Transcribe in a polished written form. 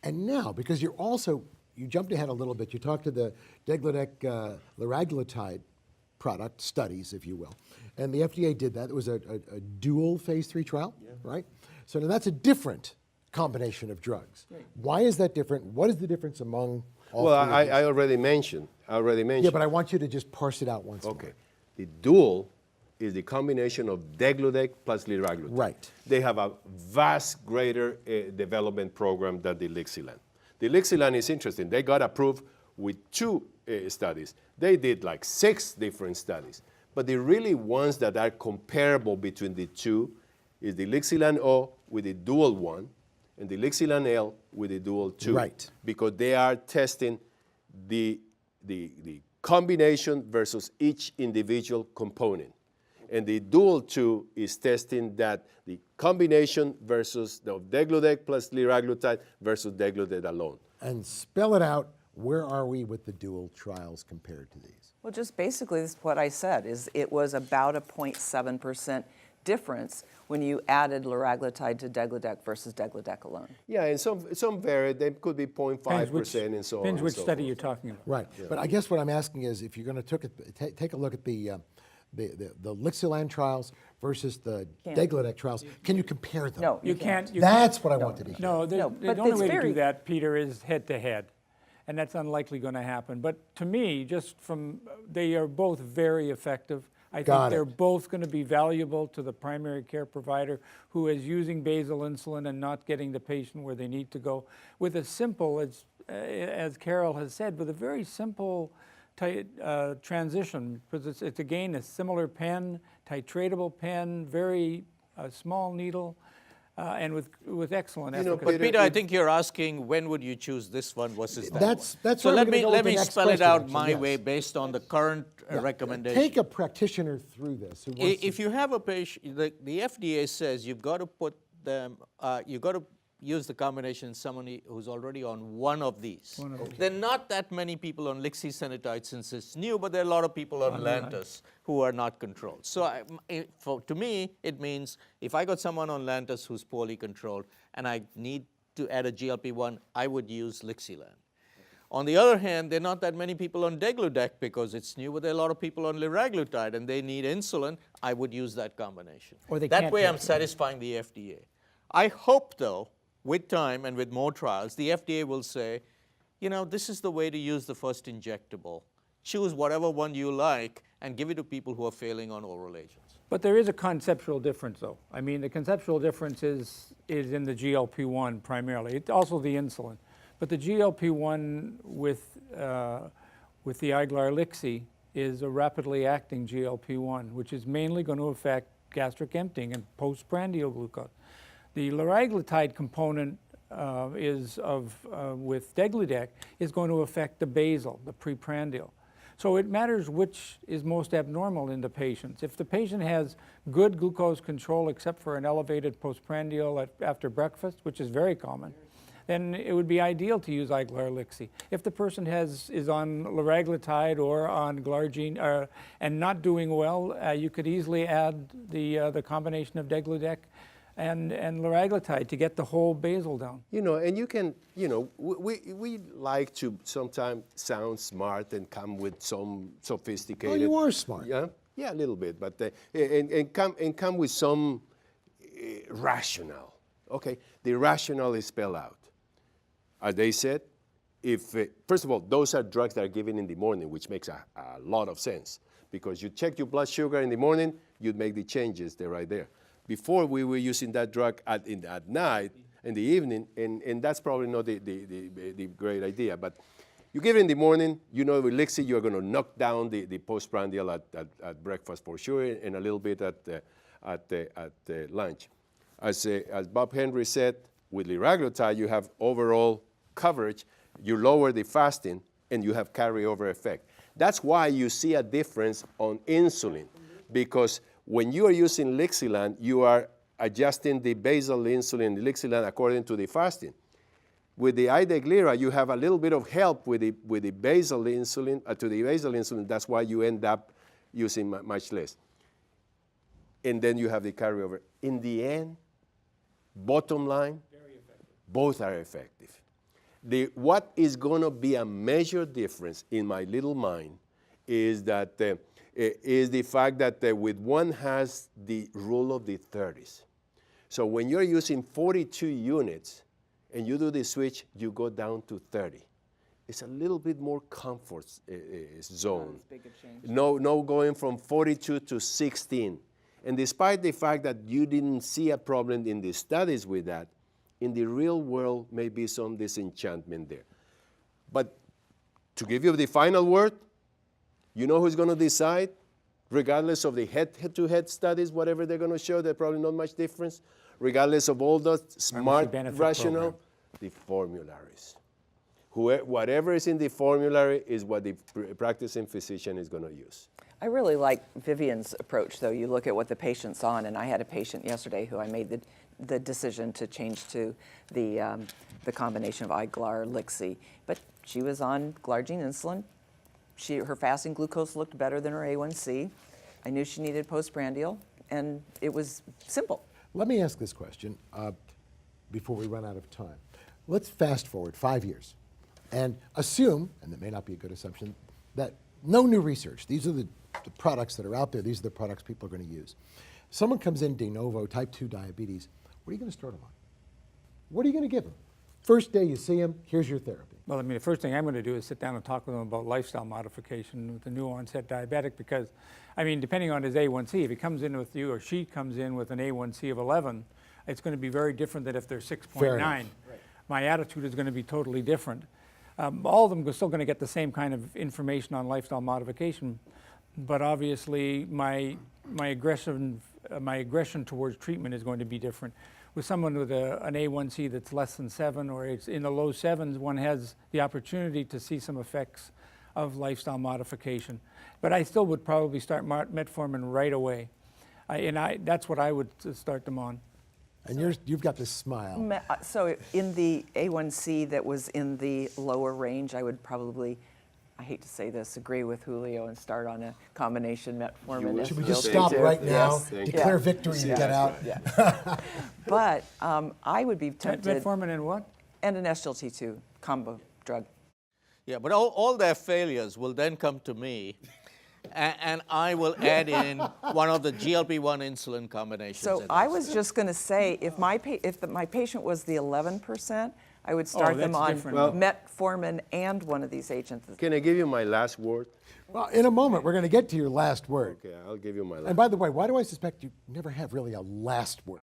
And now, because you jumped ahead a little bit, you talked to the degludec liraglutide product studies, if you will. And the FDA did that. It was a dual phase 3 trial, right? So now that's a different combination of drugs. Right. Why is that different? What is the difference among all Well, three of these? I already mentioned. Yeah, but I want you to just parse it out once more. Okay. The dual is the combination of degludec plus liraglutide. Right. They have a vast greater development program than the Lixilan. The Lixilan is interesting. They got approved with 2 studies. They did like 6 different studies. But the really ones that are comparable between the 2 is the Lixilan O with the dual 1 and the Lixilan L with the dual 2. Right. Because they are testing the combination versus each individual component. And the dual 2 is testing that the combination versus the degludec plus liraglutide versus degludec alone. And spell it out. Where are we with the dual trials compared to these? Well, just basically, this is what I said, is it was about a 0.7% difference when you added liraglutide to degludec versus degludec alone. Yeah, and some vary. They could be 0.5% and so on. Depends which and so study forth. you're talking about. Right. Yeah. But I guess what I'm asking is if you're going to take a look at the Lixilan trials versus the degludec trials, can you compare them? No, You can't. That's what I wanted to hear. No, No, the but only it's way to very- do that, Peter, is head-to-head. And that's unlikely going to happen. But to me, just from, they are both very effective. I Got think they're it. both going to be valuable to the primary care provider who is using basal insulin and not getting the patient where they need to go. With a simple, as Carol has said, with a very simple transition, because it's again a similar pen, titratable pen, very small needle, and with excellent efficacy. But Peter, I think you're asking when would you choose this one versus that one. That's So where let we're gonna me go let with the me next spell it question, out actually, my yes. way based on the current Yeah. recommendation. Take a practitioner through this. Who wants to- If you have a patient, the FDA says you've got to put them, you've got to use the combination in somebody who's already on one of these. There are not that many people on lixisenatide since it's new, but there are a lot of people on Lantus who are not controlled. So to me, it means if I got someone on Lantus who's poorly controlled and I need to add a GLP-1, I would use Lixilan. On the other hand, there are not that many people on degludec because it's new, but there are a lot of people on liraglutide and they need insulin. I would use that combination. Or they That can't way take I'm it. satisfying the FDA. I hope, though, with time and with more trials, the FDA will say, you know, this is the way to use the first injectable. Choose whatever one you like and give it to people who are failing on oral agents. But there is a conceptual difference, though. I mean, the conceptual difference is in the GLP-1 primarily. It's also the insulin. But the GLP-1 with the Iglar Lixi is a rapidly acting GLP-1, which is mainly going to affect gastric emptying and postprandial glucose. The liraglutide component with degludec is going to affect the basal, the preprandial. So it matters which is most abnormal in the patients. If the patient has good glucose control except for an elevated postprandial after breakfast, which is very common, then it would be ideal to use Iglar Lixi. If the person is on liraglutide or on glargine and not doing well, you could easily add the combination of degludec and liraglutide to get the whole basal down. You know, and you can, you know, we like to sometimes sound smart and come with some sophisticated. Oh, you are smart. Yeah, yeah, a little bit, but and come with some rationale. Okay, the rationale is spelled out. As they said, if first of all, those are drugs that are given in the morning, which makes a lot of sense because you check your blood sugar in the morning, you'd make the changes. They're right there. Before we were using that drug at night, in the evening, and that's probably not the great idea. But you give it in the morning, you know with Lixi you're going to knock down the postprandial at breakfast for sure, and a little bit at lunch. As Bob Henry said, with liraglutide you have overall coverage, you lower the fasting, and you have carryover effect. That's why you see a difference on insulin, because when you are using Lixilan, you are adjusting the basal insulin, Lixilan, according to the fasting. With the Ideglira, you have a little bit of help with the basal insulin, to the basal insulin. That's why you end up using much less. And then you have the carryover. In the end, bottom line, both are effective. what is going to be a major difference in my little mind is that is the fact that with one has the rule of the 30s. So when you're using 42 units and you do the switch, you go down to 30. It's a little bit more comfort zone. No going from 42 to 16. And despite the fact that you didn't see a problem in the studies with that, in the real world may be some disenchantment there. But to give you the final word, you know who's going to decide? Regardless of the head-to-head studies, whatever they're going to show, there's probably not much difference. Regardless of all the smart rationale, the formularies. Whatever is in the formulary is what the practicing physician is going to use. I really like Vivian's approach, though. You look at what the patient's on, and I had a patient yesterday who I made the decision to change to the combination of iGlar, Lixie. But she was on glargine insulin. Her fasting glucose looked better than her A1C. I knew she needed postprandial, and it was simple. Let me ask this question before we run out of time. Let's fast forward 5 years and assume, and that may not be a good assumption, that no new research. These are the products that are out there. These are the products people are going to use. Someone comes in de novo, type 2 diabetes. What are you going to start them on? What are you going to give them? First day you see them, here's your therapy. Well, I mean, the first thing I'm going to do is sit down and talk with them about lifestyle modification with the new onset diabetic because, I mean, depending on his A1C, if he comes in with you or she comes in with an A1C of 11, it's going to be very different than if they're 6.9. Right. My attitude is going to be totally different. All of them are still going to get the same kind of information on lifestyle modification, but obviously my aggression towards treatment is going to be different. With someone with an A1C that's less than 7 or it's in the low 7s, one has the opportunity to see some effects of lifestyle modification. But I still would probably start metformin right away. That's what I would start them on. And you've got this smile. So in the A1C that was in the lower range, I would probably, I hate to say this, agree with Julio and start on a combination metformin. Should we just stop right now, Yes. declare victory, and get out? Yeah. But I would be tempted. Metformin and what? And an SGLT2 combo drug. Yeah, but all their failures will then come to me, and I will add in one of the GLP-1 insulin combinations. So I was just going to say, if my patient was the 11%, I would start them on metformin and one of these agents. Can I give you my last word? Well, in a moment, we're going to get to your last word. Okay, I'll give you my last And by the way, why do I suspect you never have really a last word?